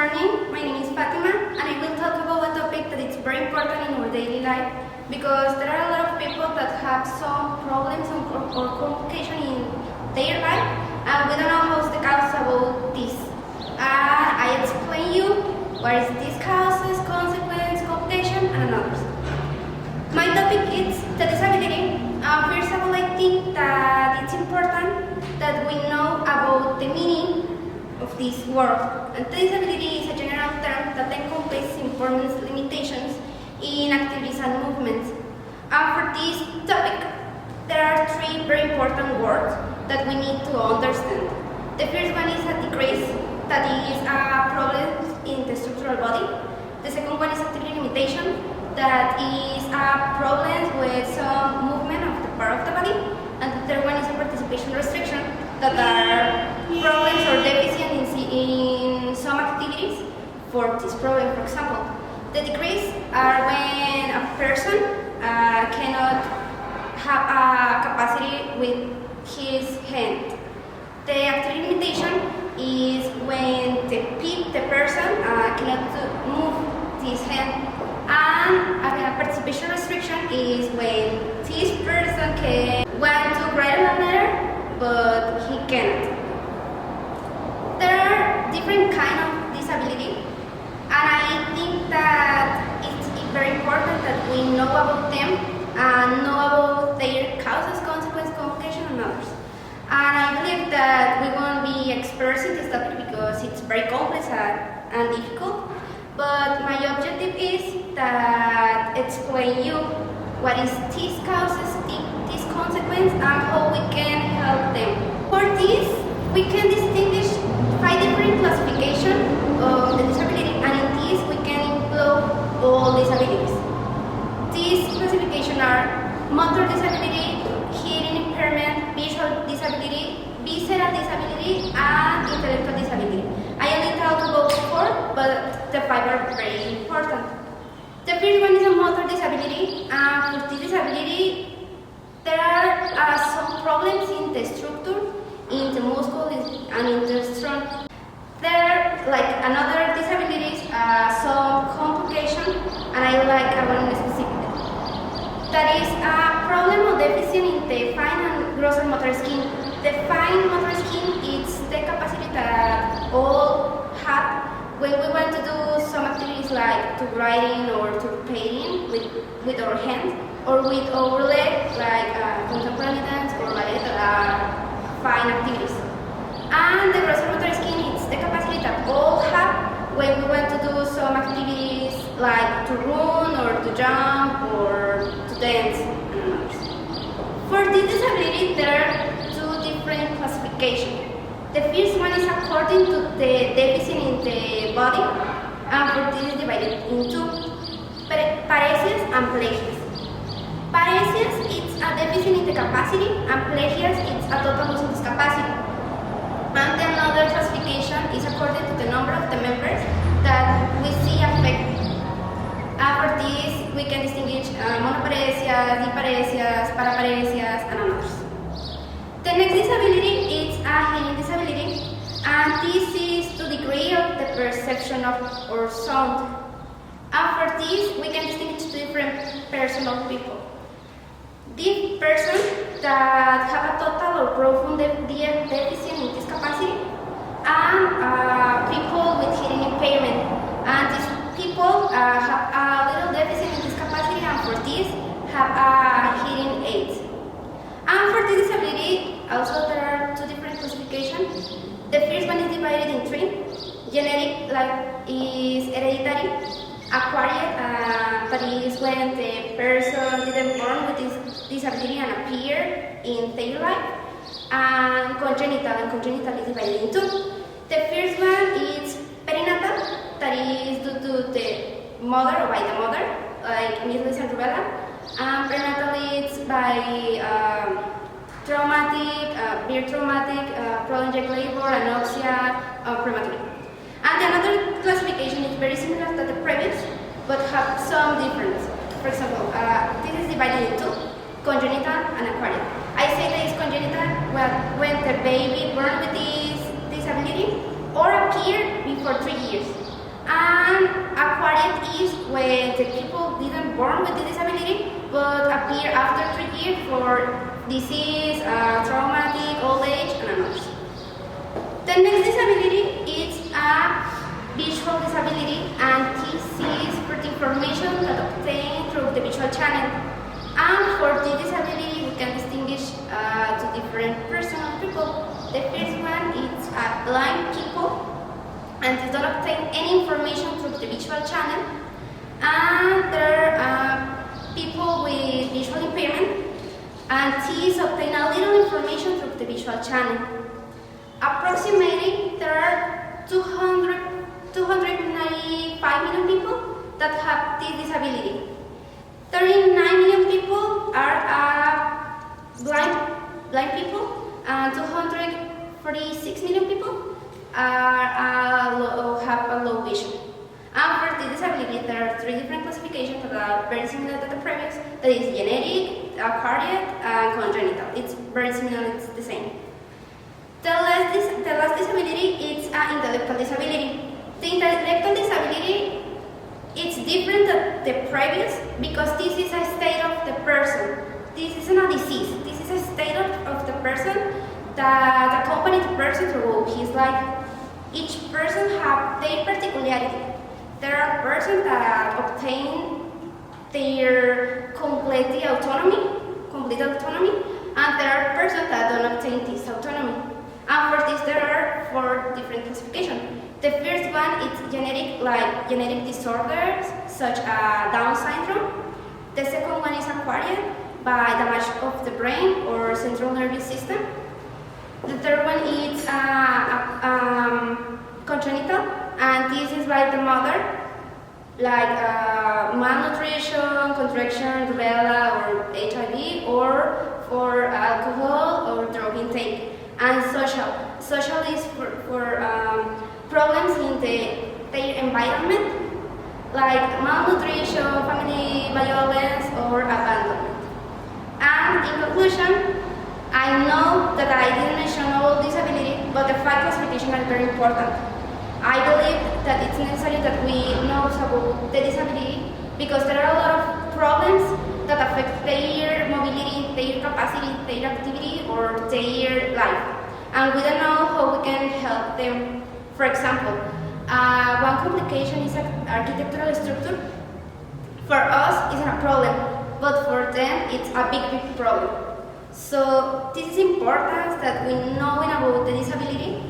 morning, my name is Fatima and I will talk about a topic that is very important in our daily life because there are a lot of people that have some problems or complications in their life and we don't know how's the cause about this. I explain you what is this causes, consequence, complication and others. My topic is the disability. First of all, I think that it's important that we know about the meaning of this word. And disability is a general term that encompasses important limitations in activities and movements. For this topic, there are three very important words that we need to understand. The first one is a decrease, that is a problem in the structural body. The second one is activity limitation, that is a problem with some movement of the part of the body. And the third one is a participation restriction, that are problems or deficiencies in some activities for this problem. For example, the decrease are when a person cannot have a capacity with his hand. The activity limitation is when the person cannot move his hand. And a participation restriction is when this person can want to write a letter, but he can't. There are different kinds of disability, and I think that it's very important that we know about them and know about their causes, consequences, complications, and others. And I believe that we won't be experts in this topic because it's very complex and difficult. But my objective is that explain you what is these causes, these consequences, and how we can help them. For this, we can distinguish 5 different classifications of the disability, and in this we can include all disabilities. These classifications are motor disability, hearing impairment, visual disability, visceral disability, and intellectual disability. I only talk about 4, but the 5 are very important. The first one is a motor disability, and for this disability, there are some problems in the structure, in the muscle, and in the strength. There are, like another disabilities, some complication, and I like one specific. That is a problem or deficit in the fine and grosser motor skin. The fine motor skin is the capacity that all have when we want to do some activities like to writing or to painting with our hands or with our leg, like contemporary dance or ballet, that are fine activities. And the grosser motor skin is the capacity that all have when we want to do some activities like to run or to jump or to dance and others. For this disability, there are 2 different classifications. The first one is according to the deficit in the body, and for this is divided into paresias and plegias. Paresias is a deficit in the capacity, and plegias is a total loss of this capacity. And another classification is according to the number of the members that we see affected. For this, we can distinguish monoparesias, diparesias, paraparesias, and others. The next disability is a hearing disability, and this is the degree of the perception of or sound. And for this, we can distinguish 2 different persons of people. The person that have a total or profound deficit in this capacity, and people with hearing impairment. And these people have a little deficit in this capacity, and for this have a hearing aid. And for this disability, also there are 2 different classifications. The first one is divided in 3. Genetic, like is hereditary. Acquired, that is when the person didn't born with this disability and appear in their life. And congenital is divided in 2. The first one is perinatal, that is due to the mother or by the mother, like measles and rubella. And prenatal is by traumatic, very traumatic, prolonged labor, anoxia, premature. And another classification is very similar to the previous, but have some difference. For example, this is divided into congenital and acquired. I say that it's congenital when the baby born with this disability or appear before 3 years. And acquired is when the people didn't born with the disability but appear after 3 years for disease, traumatic, old age, and others. The next disability is a visual disability, and this is for the information that obtained through the visual channel. And for the disability, we can distinguish two different personal people. The first one is blind people, and they don't obtain any information through the visual channel. And there are people with visual impairment, and these obtain a little information through the visual channel. Approximately, there are 295 million people that have this disability. 39 million people are blind people, and 246 million people have a low vision. And for the disability, there are 3 different classifications that are very similar to the previous. That is genetic, cardiac, and congenital. It's very similar, it's the same. The last disability is an intellectual disability. The intellectual disability is different than the previous because this is a state of the person. This isn't a disease. This is a state of the person that accompanies the person through his life. Each person has their particularity. There are persons that obtain their complete autonomy, and there are persons that don't obtain this autonomy. And for this, there are 4 different classifications. The first one is genetic, like genetic disorders such as Down syndrome. The second one is acquired by damage of the brain or central nervous system. The third one is congenital, and this is by the mother, like malnutrition, contraction, rubella, or HIV, or for alcohol or drug intake. And social is for problems in their environment, like malnutrition, family violence, or abandonment. And in conclusion, I know that I didn't mention all disability, but the 5 classifications are very important. I believe that it's necessary that we know about the disability because there are a lot of problems that affect their mobility, their capacity, their activity, or their life. And we don't know how we can help them. For example, one complication is architectural structure. For us, it's not a problem, but for them, it's a big problem. So this is important that we know about the disability